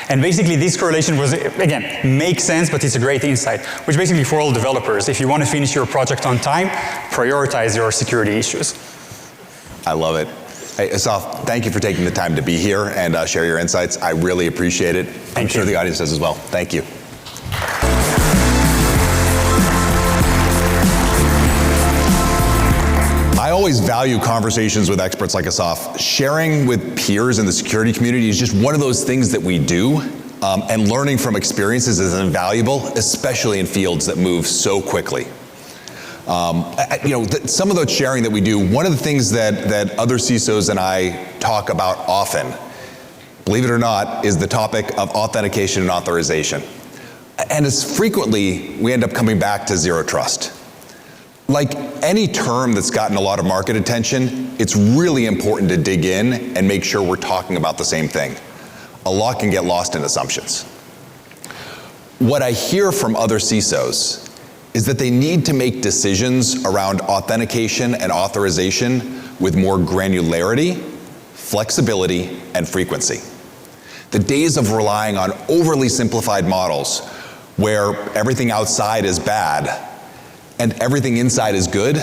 And basically this correlation was, again, makes sense, but it's a great insight, which basically for all developers, if you want to finish your project on time, prioritize your security issues. I love it. Hey, Asaf, thank you for taking the time to be here and share your insights. I really appreciate it. I'm sure the audience does as well. Thank you. I always value conversations with experts like Asaf. Sharing with peers in the security community is just one of those things that we do, and learning from experiences is invaluable, especially in fields that move so quickly. Some of the sharing that we do, one of the things that other CISOs and I talk about often, believe it or not, is the topic of authentication and authorization. And as frequently, we end up coming back to zero trust. Like any term that's gotten a lot of market attention, it's really important to dig in and make sure we're talking about the same thing. A lot can get lost in assumptions. What I hear from other CISOs is that they need to make decisions around authentication and authorization with more granularity, flexibility, and frequency. The days of relying on overly simplified models where everything outside is bad and everything inside is good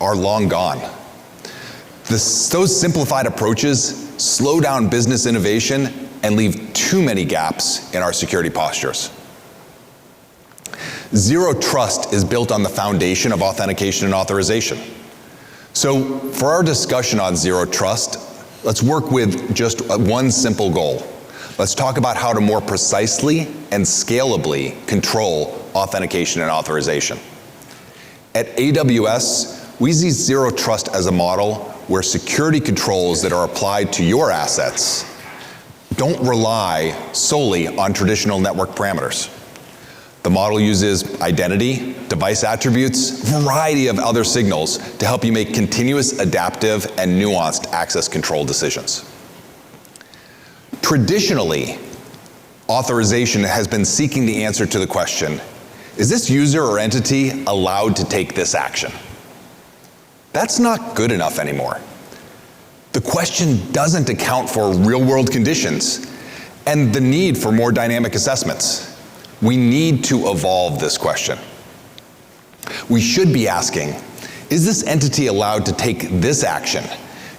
are long gone. Those simplified approaches slow down business innovation and leave too many gaps in our security postures. Zero trust is built on the foundation of authentication and authorization. So for our discussion on zero trust, let's work with just one simple goal. Let's talk about how to more precisely and scalably control authentication and authorization. At AWS, we see zero trust as a model where security controls that are applied to your assets don't rely solely on traditional network parameters. The model uses identity, device attributes, a variety of other signals to help you make continuous, adaptive, and nuanced access control decisions. Traditionally, authorization has been seeking the answer to the question, is this user or entity allowed to take this action? That's not good enough anymore. The question doesn't account for real-world conditions and the need for more dynamic assessments. We need to evolve this question. We should be asking, is this entity allowed to take this action,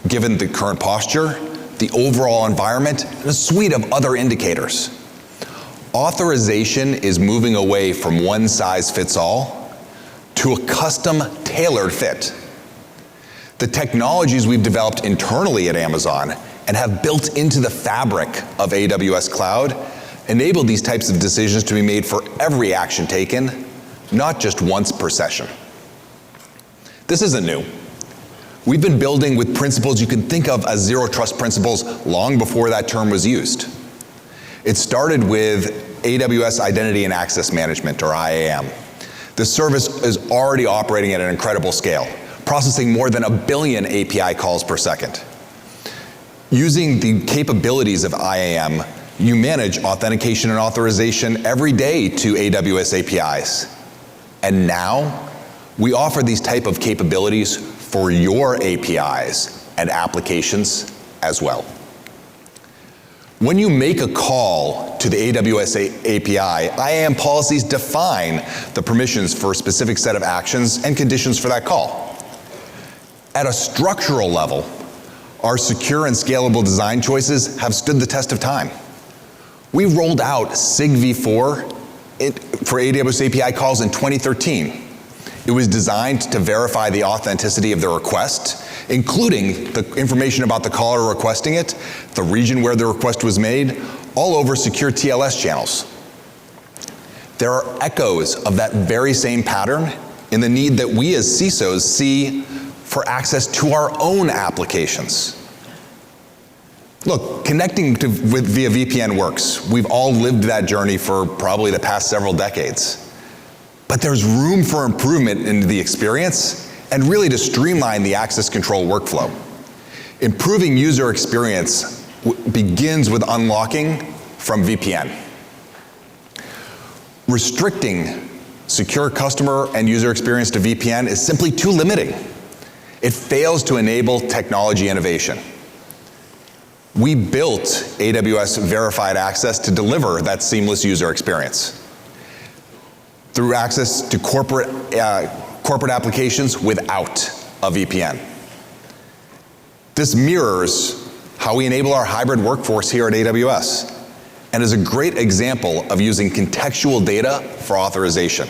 given the current posture, the overall environment, and a suite of other indicators? Authorization is moving away from one size fits all to a custom tailored fit. The technologies we've developed internally at Amazon and have built into the fabric of AWS Cloud enable these types of decisions to be made for every action taken, not just once per session. This isn't new. We've been building with principles you can think of as zero trust principles long before that term was used. It started with AWS Identity and Access Management, or IAM. This service is already operating at an incredible scale, processing more than 1 billion API calls per second. Using the capabilities of IAM, you manage authentication and authorization every day to AWS APIs. And now, we offer these type of capabilities for your APIs and applications as well. When you make a call to the AWS API, IAM policies define the permissions for a specific set of actions and conditions for that call. At a structural level, our secure and scalable design choices have stood the test of time. We rolled out SIG v4 for AWS API calls in 2013. It was designed to verify the authenticity of the request, including the information about the caller requesting it, the region where the request was made, all over secure TLS channels. There are echoes of that very same pattern in the need that we as CISOs see for access to our own applications. Look, connecting via VPN works. We've all lived that journey for probably the past several decades. But there's room for improvement in the experience and really to streamline the access control workflow. Improving user experience begins with unlocking from VPN. Restricting secure customer and user experience to VPN is simply too limiting. It fails to enable technology innovation. We built AWS Verified Access to deliver that seamless user experience through access to corporate applications without a VPN. This mirrors how we enable our hybrid workforce here at AWS and is a great example of using contextual data for authorization.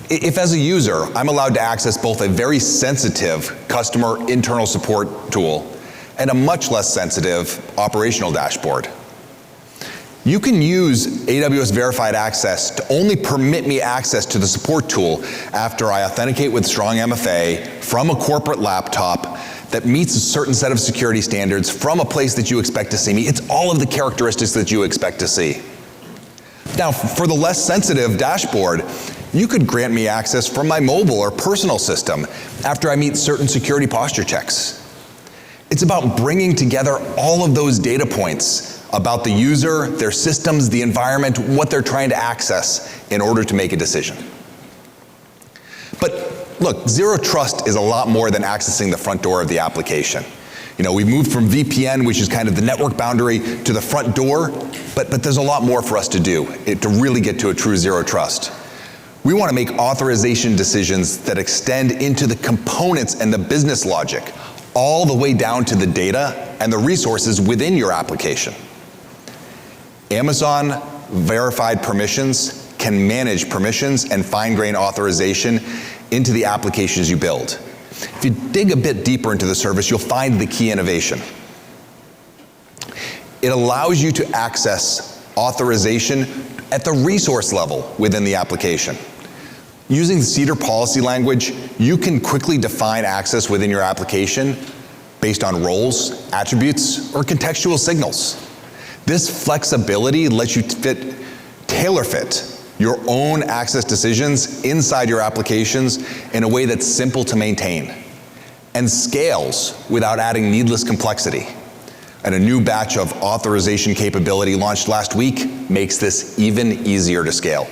If as a user, I'm allowed to access both a very sensitive customer internal support tool and a much less sensitive operational dashboard, you can use AWS Verified Access to only permit me access to the support tool after I authenticate with strong MFA from a corporate laptop that meets a certain set of security standards from a place that you expect to see me. It's all of the characteristics that you expect to see. Now, for the less sensitive dashboard, you could grant me access from my mobile or personal system after I meet certain security posture checks. It's about bringing together all of those data points about the user, their systems, the environment, what they're trying to access in order to make a decision. But look, zero trust is a lot more than accessing the front door of the application. We moved from VPN, which is kind of the network boundary, to the front door, but there's a lot more for us to do to really get to a true zero trust. We want to make authorization decisions that extend into the components and the business logic, all the way down to the data and the resources within your application. Amazon verified permissions can manage permissions and fine-grained authorization into the applications you build. If you dig a bit deeper into the service, you'll find the key innovation. It allows you to access authorization at the resource level within the application. Using the Cedar policy language, you can quickly define access within your application based on roles, attributes, or contextual signals. This flexibility lets you tailor fit your own access decisions inside your applications in a way that's simple to maintain and scales without adding needless complexity. And a new batch of authorization capability launched last week makes this even easier to scale.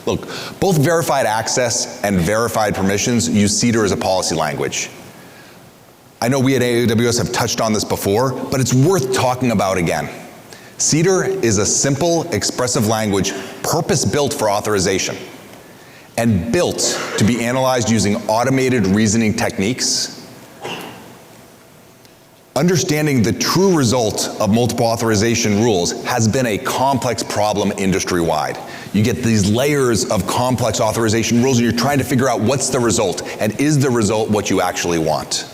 Look, both verified access and verified permissions use Cedar as a policy language. I know we at AWS have touched on this before, but it's worth talking about again. Cedar is a simple, expressive language purpose-built for authorization and built to be analyzed using automated reasoning techniques. Understanding the true result of multiple authorization rules has been a complex problem industry-wide. You get these layers of complex authorization rules and you're trying to figure out what's the result and is the result what you actually want.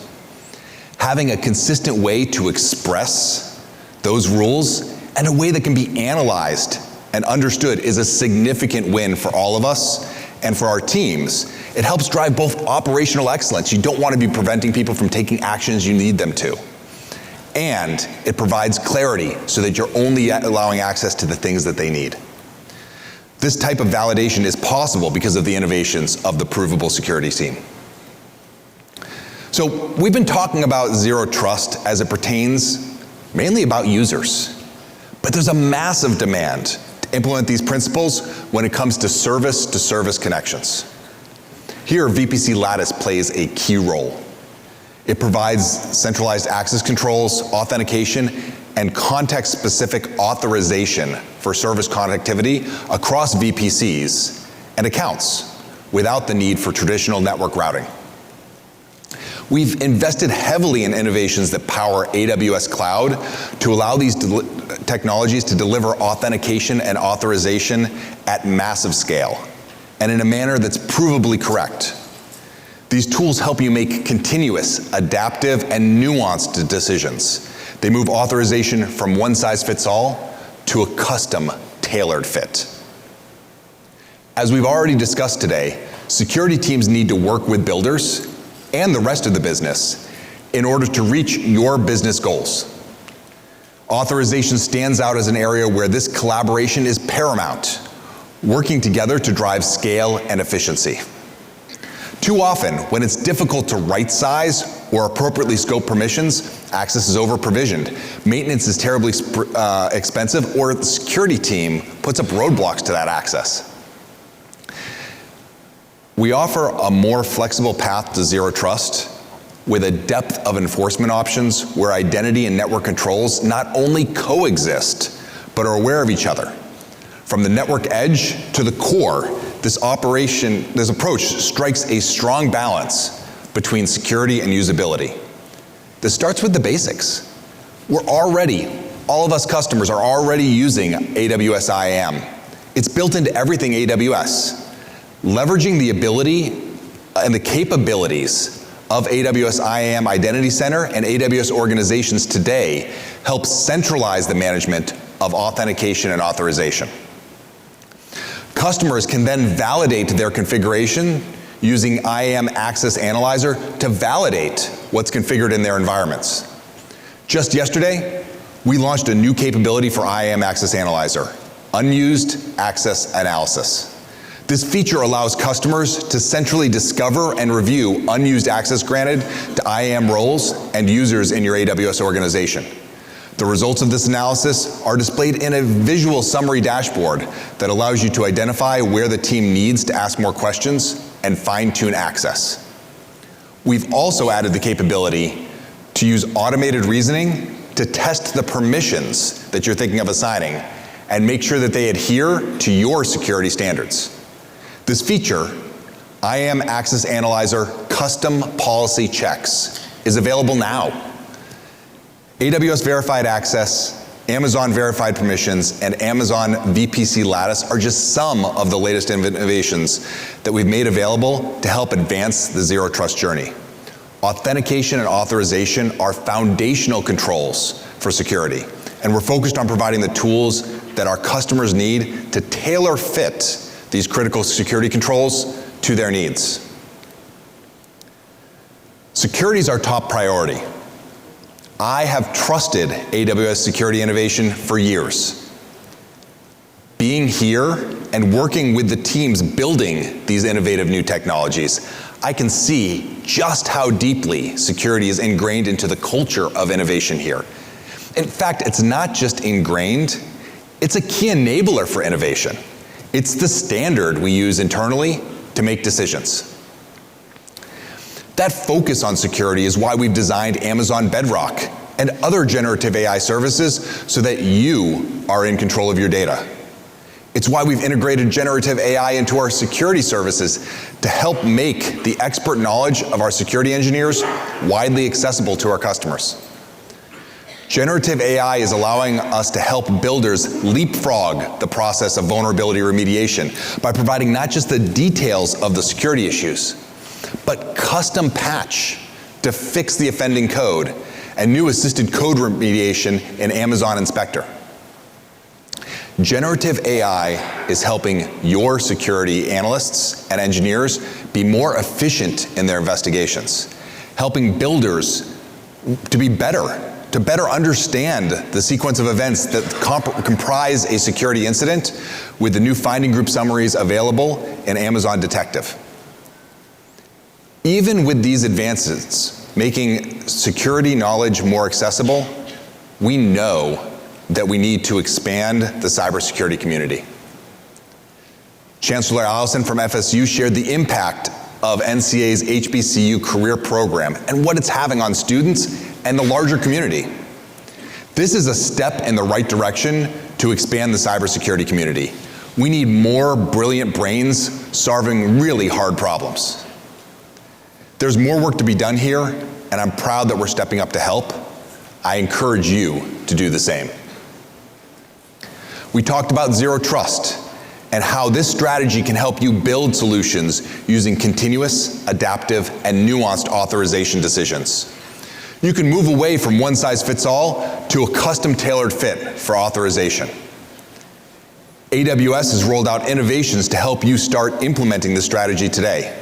Having a consistent way to express those rules and a way that can be analyzed and understood is a significant win for all of us and for our teams. It helps drive both operational excellence. You don't want to be preventing people from taking actions you need them to. And it provides clarity so that you're only allowing access to the things that they need. This type of validation is possible because of the innovations of the Provable Security team. So we've been talking about zero trust as it pertains mainly about users. But there's a massive demand to implement these principles when it comes to service-to-service connections. Here, VPC Lattice plays a key role. It provides centralized access controls, authentication, and context-specific authorization for service connectivity across VPCs and accounts without the need for traditional network routing. We've invested heavily in innovations that power AWS Cloud to allow these technologies to deliver authentication and authorization at massive scale and in a manner that's provably correct. These tools help you make continuous, adaptive, and nuanced decisions. They move authorization from one size fits all to a custom tailored fit. As we've already discussed today, security teams need to work with builders and the rest of the business in order to reach your business goals. Authorization stands out as an area where this collaboration is paramount, working together to drive scale and efficiency. Too often, when it's difficult to right-size or appropriately scope permissions, access is over-provisioned, maintenance is terribly expensive, or the security team puts up roadblocks to that access. We offer a more flexible path to zero trust with a depth of enforcement options where identity and network controls not only coexist, but are aware of each other. From the network edge to the core, this approach strikes a strong balance between security and usability. This starts with the basics. All of us customers are already using AWS IAM. It's built into everything AWS. Leveraging the ability and the capabilities of AWS IAM Identity Center and AWS organizations today helps centralize the management of authentication and authorization. Customers can then validate their configuration using IAM Access Analyzer to validate what's configured in their environments. Just yesterday, we launched a new capability for IAM Access Analyzer, Unused Access Analysis. This feature allows customers to centrally discover and review unused access granted to IAM roles and users in your AWS organization. The results of this analysis are displayed in a visual summary dashboard that allows you to identify where the team needs to ask more questions and fine-tune access. We've also added the capability to use automated reasoning to test the permissions that you're thinking of assigning and make sure that they adhere to your security standards. This feature, IAM Access Analyzer Custom Policy Checks, is available now. AWS Verified Access, Amazon Verified Permissions, and Amazon VPC Lattice are just some of the latest innovations that we've made available to help advance the Zero Trust journey. Authentication and authorization are foundational controls for security, and we're focused on providing the tools that our customers need to tailor fit these critical security controls to their needs. Security is our top priority. I have trusted AWS security innovation for years. Being here and working with the teams building these innovative new technologies, I can see just how deeply security is ingrained into the culture of innovation here. In fact, it's not just ingrained, it's a key enabler for innovation. It's the standard we use internally to make decisions. That focus on security is why we've designed Amazon Bedrock and other generative AI services so that you are in control of your data. It's why we've integrated generative AI into our security services to help make the expert knowledge of our security engineers widely accessible to our customers. Generative AI is allowing us to help builders leapfrog the process of vulnerability remediation by providing not just the details of the security issues, but custom patch to fix the offending code and new assisted code remediation in Amazon Inspector. Generative AI is helping your security analysts and engineers be more efficient in their investigations, helping builders to be better, to better understand the sequence of events that comprise a security incident with the new finding group summaries available in Amazon Detective. Even with these advances, making security knowledge more accessible, we know that we need to expand the cybersecurity community. Chancellor Allison from FSU shared the impact of NCA's HBCU career program and what it's having on students and the larger community. This is a step in the right direction to expand the cybersecurity community. We need more brilliant brains solving really hard problems. There's more work to be done here, and I'm proud that we're stepping up to help. I encourage you to do the same. We talked about Zero Trust and how this strategy can help you build solutions using continuous, adaptive, and nuanced authorization decisions. You can move away from one-size-fits-all to a custom-tailored fit for authorization. AWS has rolled out innovations to help you start implementing this strategy today.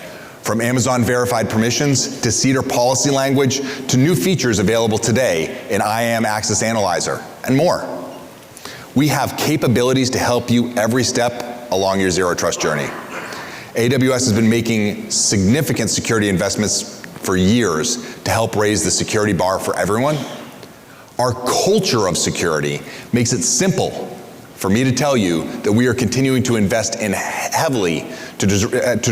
From Amazon Verified Permissions to Cedar policy language to new features available today in IAM Access Analyzer and more. We have capabilities to help you every step along your Zero Trust journey. AWS has been making significant security investments for years to help raise the security bar for everyone. Our culture of security makes it simple for me to tell you that we are continuing to invest in heavily to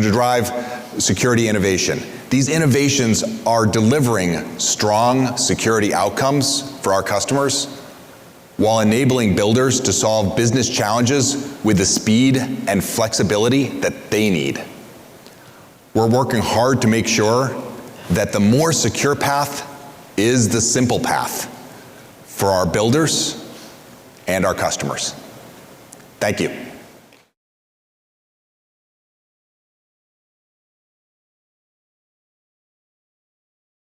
drive security innovation. These innovations are delivering strong security outcomes for our customers while enabling builders to solve business challenges with the speed and flexibility that they need. We're working hard to make sure that the more secure path is the simple path for our builders and our customers. Thank you.